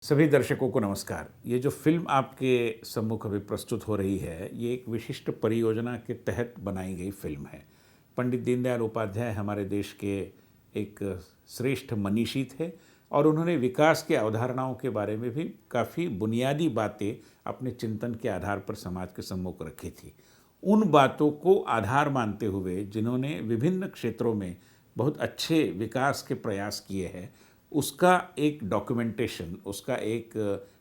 सभी दर्शकों को नमस्कार। ये जो फिल्म आपके सम्मुख अभी प्रस्तुत हो रही है, ये एक विशिष्ट परियोजना के तहत बनाई गई फिल्म है। पंडित दीनदयाल उपाध्याय हमारे देश के एक श्रेष्ठ मनीषी थे और उन्होंने विकास के अवधारणाओं के बारे में भी काफ़ी बुनियादी बातें अपने चिंतन के आधार पर समाज के सम्मुख रखी थी। उन बातों को आधार मानते हुए जिन्होंने विभिन्न क्षेत्रों में बहुत अच्छे विकास के प्रयास किए हैं, उसका एक डॉक्यूमेंटेशन, उसका एक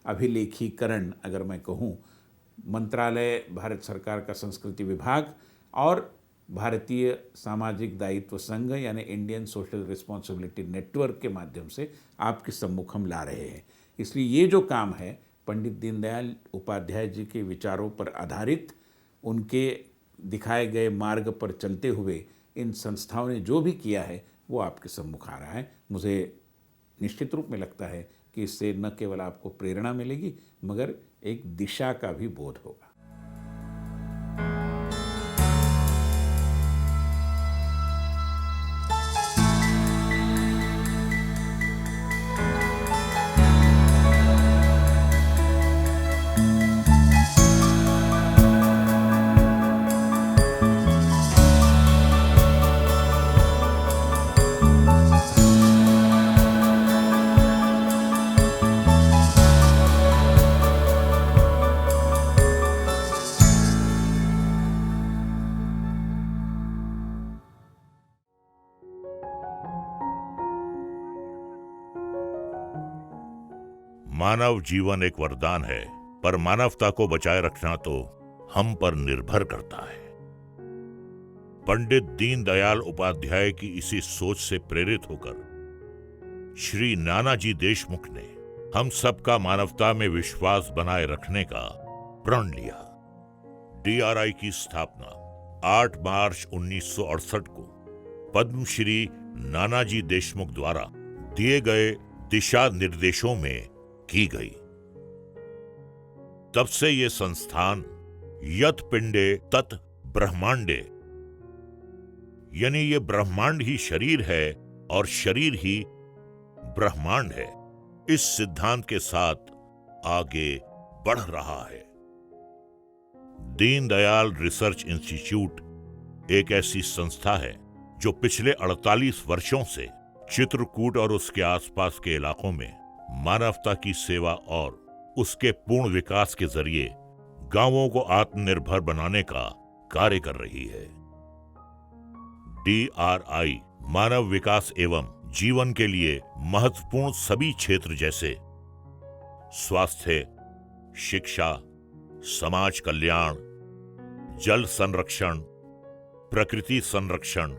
अभिलेखीकरण अगर मैं कहूँ, मंत्रालय, भारत सरकार का संस्कृति विभाग और भारतीय सामाजिक दायित्व संघ यानी इंडियन सोशल रिस्पॉन्सिबिलिटी नेटवर्क के माध्यम से आपके सम्मुख हम ला रहे हैं। इसलिए ये जो काम है पंडित दीनदयाल उपाध्याय जी के विचारों पर आधारित, उनके दिखाए गए मार्ग पर चलते हुए इन संस्थाओं ने जो भी किया है वो आपके सम्मुख आ रहा है। मुझे निश्चित रूप में लगता है कि इससे न केवल आपको प्रेरणा मिलेगी मगर एक दिशा का भी बोध होगा। मानव जीवन एक वरदान है, पर मानवता को बचाए रखना तो हम पर निर्भर करता है। पंडित दीनदयाल उपाध्याय की इसी सोच से प्रेरित होकर श्री नानाजी देशमुख ने हम सबका मानवता में विश्वास बनाए रखने का प्रण लिया। डीआरआई की स्थापना 8 मार्च 1968 को पद्मश्री नानाजी देशमुख द्वारा दिए गए दिशा निर्देशों में की गई। तब से ये संस्थान यत पिंडे तत् ब्रह्मांडे, यानी ये ब्रह्मांड ही शरीर है और शरीर ही ब्रह्मांड है, इस सिद्धांत के साथ आगे बढ़ रहा है। दीनदयाल रिसर्च इंस्टीट्यूट एक ऐसी संस्था है जो पिछले 48 वर्षों से चित्रकूट और उसके आसपास के इलाकों में मानवता की सेवा और उसके पूर्ण विकास के जरिए गांवों को आत्मनिर्भर बनाने का कार्य कर रही है। डीआरआई मानव विकास एवं जीवन के लिए महत्वपूर्ण सभी क्षेत्र जैसे स्वास्थ्य, शिक्षा, समाज कल्याण, जल संरक्षण, प्रकृति संरक्षण,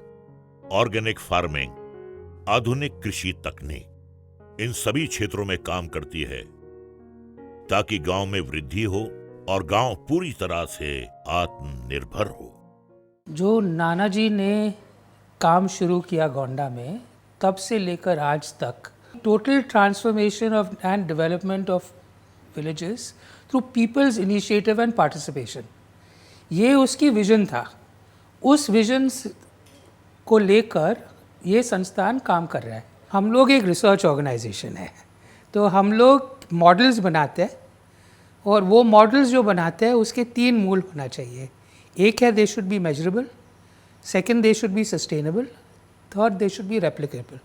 ऑर्गेनिक फार्मिंग, आधुनिक कृषि तकनीक, इन सभी क्षेत्रों में काम करती है ताकि गांव में वृद्धि हो और गांव पूरी तरह से आत्मनिर्भर हो। जो नानाजी ने काम शुरू किया गोंडा में, तब से लेकर आज तक total transformation of and development of villages through people's initiative and participation, ये उसकी विजन था। उस विजन को लेकर ये संस्थान काम कर रहा है। हम लोग एक रिसर्च ऑर्गेनाइजेशन है, तो हम लोग मॉडल्स बनाते हैं और वो मॉडल्स जो बनाते हैं उसके 3 मूल होना चाहिए। एक है they should be measurable, second they should be sustainable, third they should be replicable.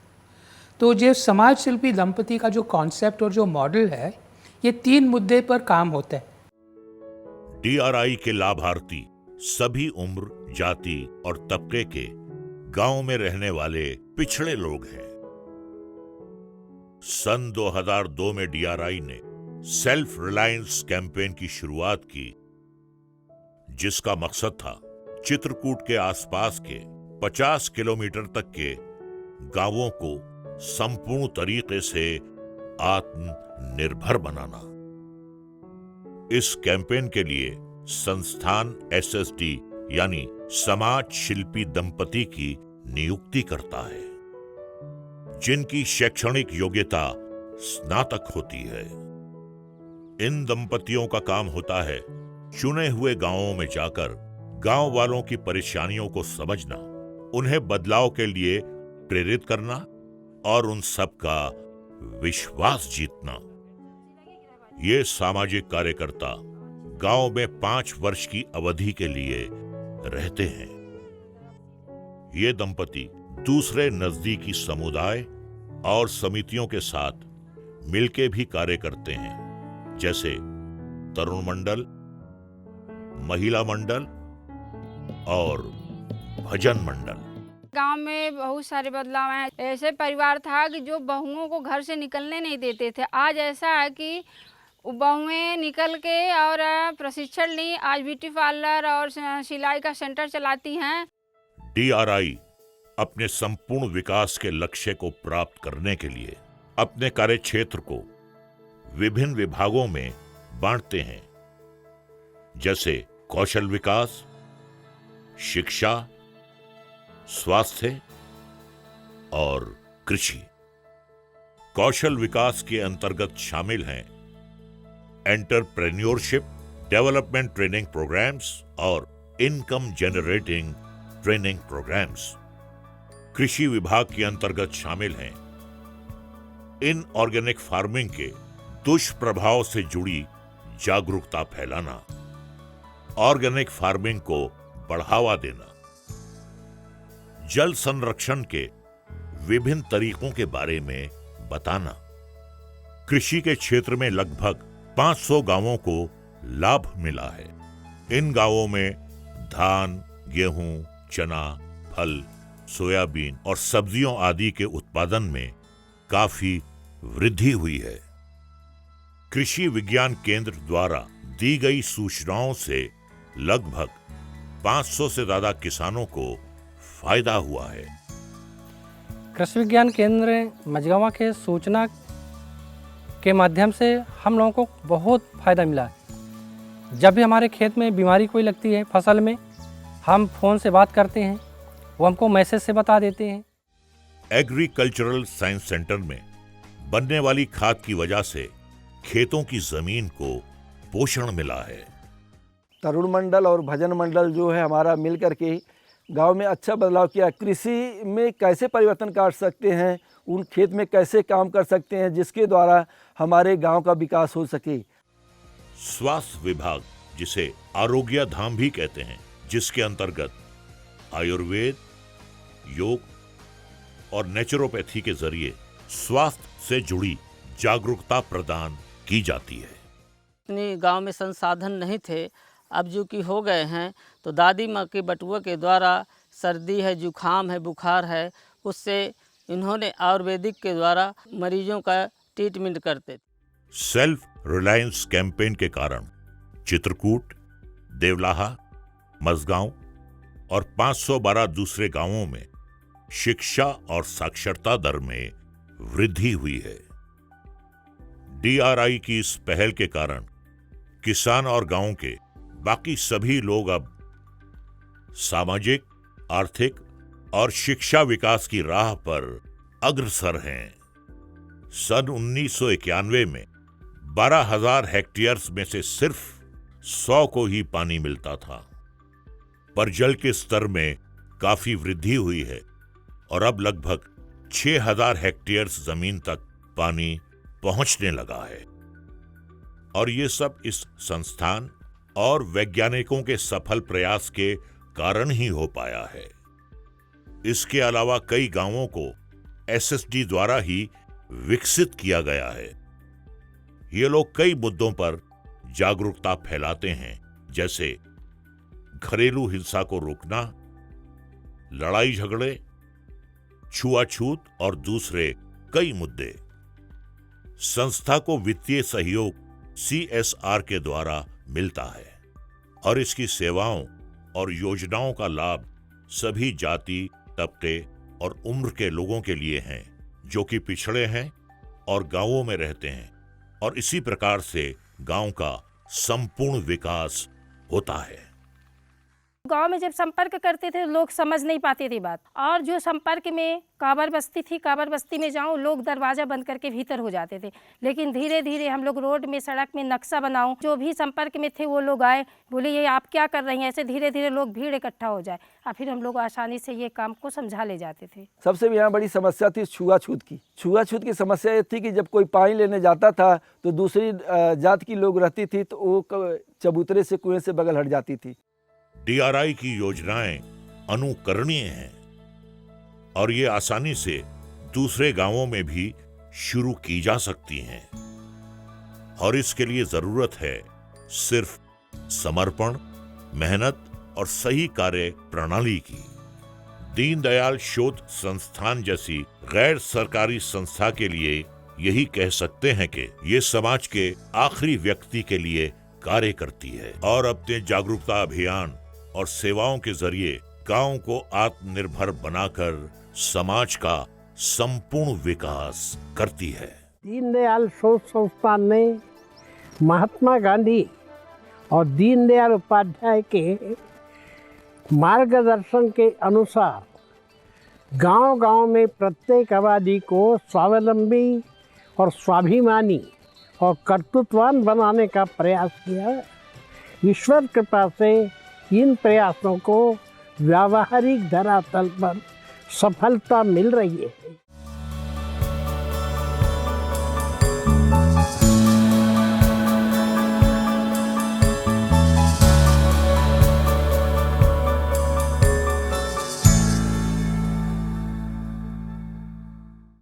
तो जो समाज शिल्पी दंपति का जो कॉन्सेप्ट और जो मॉडल है, ये 3 मुद्दे पर काम होता है। डीआरआई के लाभार्थी सभी उम्र, जाति और तबके के गांव में रहने वाले पिछड़े लोग हैं। सन 2002 में डीआरआई ने सेल्फ रिलायंस कैंपेन की शुरुआत की, जिसका मकसद था चित्रकूट के आसपास के 50 किलोमीटर तक के गांवों को संपूर्ण तरीके से आत्मनिर्भर बनाना। इस कैंपेन के लिए संस्थान एसएसडी यानी समाज शिल्पी दंपति की नियुक्ति करता है, जिनकी शैक्षणिक योग्यता स्नातक होती है। इन दंपतियों का काम होता है चुने हुए गांवों में जाकर गांव वालों की परेशानियों को समझना, उन्हें बदलाव के लिए प्रेरित करना और उन सब का विश्वास जीतना। ये सामाजिक कार्यकर्ता गांव में 5 वर्ष की अवधि के लिए रहते हैं। ये दंपति दूसरे नजदीकी समुदाय और समितियों के साथ मिलके भी कार्य करते हैं, जैसे तरुण मंडल, महिला मंडल और भजन मंडल। गांव में बहुत सारे बदलाव हैं। ऐसे परिवार था कि जो बहुओं को घर से निकलने नहीं देते थे। आज ऐसा है कि बहुएं निकल के और प्रशिक्षण ली, आज ब्यूटी पार्लर और सिलाई का सेंटर चलाती हैं। DRI अपने संपूर्ण विकास के लक्ष्य को प्राप्त करने के लिए अपने कार्य क्षेत्र को विभिन्न विभागों में बांटते हैं, जैसे कौशल विकास, शिक्षा, स्वास्थ्य और कृषि। कौशल विकास के अंतर्गत शामिल हैं एंटरप्रेन्योरशिप, डेवलपमेंट ट्रेनिंग प्रोग्राम्स और इनकम जनरेटिंग ट्रेनिंग प्रोग्राम्स। कृषि विभाग के अंतर्गत शामिल हैं इनऑर्गेनिक फार्मिंग के दुष्प्रभाव से जुड़ी जागरूकता फैलाना, ऑर्गेनिक फार्मिंग को बढ़ावा देना, जल संरक्षण के विभिन्न तरीकों के बारे में बताना। कृषि के क्षेत्र में लगभग 500 गांवों को लाभ मिला है। इन गांवों में धान, गेहूं, चना, फल, सोयाबीन और सब्जियों आदि के उत्पादन में काफी वृद्धि हुई है। कृषि विज्ञान केंद्र द्वारा दी गई सूचनाओं से लगभग 500 से ज्यादा किसानों को फायदा हुआ है। कृषि विज्ञान केंद्र मझगावा के सूचना के माध्यम से हम लोगों को बहुत फायदा मिला है। जब भी हमारे खेत में बीमारी कोई लगती है फसल में, हम फ़ोन से बात करते हैं, वो हमको मैसेज से बता देते हैं। एग्रीकल्चरल साइंस सेंटर में बनने वाली खाद की वजह से खेतों की जमीन को पोषण मिला है। तरुण मंडल और भजन मंडल जो है हमारा मिल करके गांव में अच्छा बदलाव किया। कृषि में कैसे परिवर्तन कर सकते हैं, उन खेत में कैसे काम कर सकते हैं जिसके द्वारा हमारे गांव का विकास हो सके। स्वास्थ्य विभाग, जिसे आरोग्य धाम भी कहते हैं, जिसके अंतर्गत आयुर्वेद, योग और नेचुरोपैथी के जरिए स्वास्थ्य से जुड़ी जागरूकता प्रदान की जाती है। इतनी गांव में संसाधन नहीं थे, अब जो कि हो गए हैं, तो दादी माँ के बटुआ के द्वारा सर्दी है, जुखाम है, बुखार है, उससे इन्होंने आयुर्वेदिक के द्वारा मरीजों का ट्रीटमेंट करते। सेल्फ रिलायंस कैंपेन के कारण चित्रकूट, देवलाहा, मझगांव और 512 दूसरे गांवों में शिक्षा और साक्षरता दर में वृद्धि हुई है। DRI की इस पहल के कारण किसान और गांव के बाकी सभी लोग अब सामाजिक, आर्थिक और शिक्षा विकास की राह पर अग्रसर हैं। सन 1991 में 12,000 हेक्टेयर्स में से सिर्फ 100 को ही पानी मिलता था, पर जल के स्तर में काफी वृद्धि हुई है और अब लगभग 6,000 हेक्टेयर्स जमीन तक पानी पहुंचने लगा है। और ये सब इस संस्थान और वैज्ञानिकों के सफल प्रयास के कारण ही हो पाया है। इसके अलावा कई गांवों को SSD द्वारा ही विकसित किया गया है। ये लोग कई मुद्दों पर जागरूकता फैलाते हैं, जैसे घरेलू हिंसा को रोकना, लड़ाई झगड़े, छुआछूत और दूसरे कई मुद्दे। संस्था को वित्तीय सहयोग CSR के द्वारा मिलता है और इसकी सेवाओं और योजनाओं का लाभ सभी जाति, तबके और उम्र के लोगों के लिए हैं, जो कि पिछड़े हैं और गांवों में रहते हैं, और इसी प्रकार से गांव का संपूर्ण विकास होता है। गांव में जब संपर्क करते थे लोग समझ नहीं पाते थे बात, और जो संपर्क में काबर बस्ती थी, काबर बस्ती में जाऊं लोग दरवाज़ा बंद करके भीतर हो जाते थे। लेकिन धीरे धीरे हम लोग रोड में, सड़क में नक्शा बनाऊं, जो भी संपर्क में थे वो लोग आए, बोले ये आप क्या कर रही हैं, ऐसे धीरे धीरे लोग भीड़ इकट्ठा हो जाए, और फिर हम लोग आसानी से ये काम को समझा ले जाते थे। सबसे यहाँ बड़ी समस्या थी छुआछूत की। छुआछूत की समस्या ये थी कि जब कोई पानी लेने जाता था तो दूसरी जात की लोग रहती थी तो वो चबूतरे से, कुएं से बगल हट जाती थी। DRI की योजनाएं अनुकरणीय हैं और ये आसानी से दूसरे गांवों में भी शुरू की जा सकती हैं, और इसके लिए जरूरत है सिर्फ समर्पण, मेहनत और सही कार्य प्रणाली की। दीनदयाल शोध संस्थान जैसी गैर सरकारी संस्था के लिए यही कह सकते हैं कि ये समाज के आखिरी व्यक्ति के लिए कार्य करती है और अपने जागरूकता अभियान और सेवाओं के जरिए गांव को आत्मनिर्भर बनाकर समाज का संपूर्ण विकास करती है। दीनदयाल शोध संस्थान ने महात्मा गांधी और दीनदयाल उपाध्याय के मार्गदर्शन के अनुसार गांव-गांव में प्रत्येक आबादी को स्वावलंबी और स्वाभिमानी और कर्तृत्ववान बनाने का प्रयास किया। ईश्वर कृपा से इन प्रयासों को व्यावहारिक धरातल पर सफलता मिल रही है।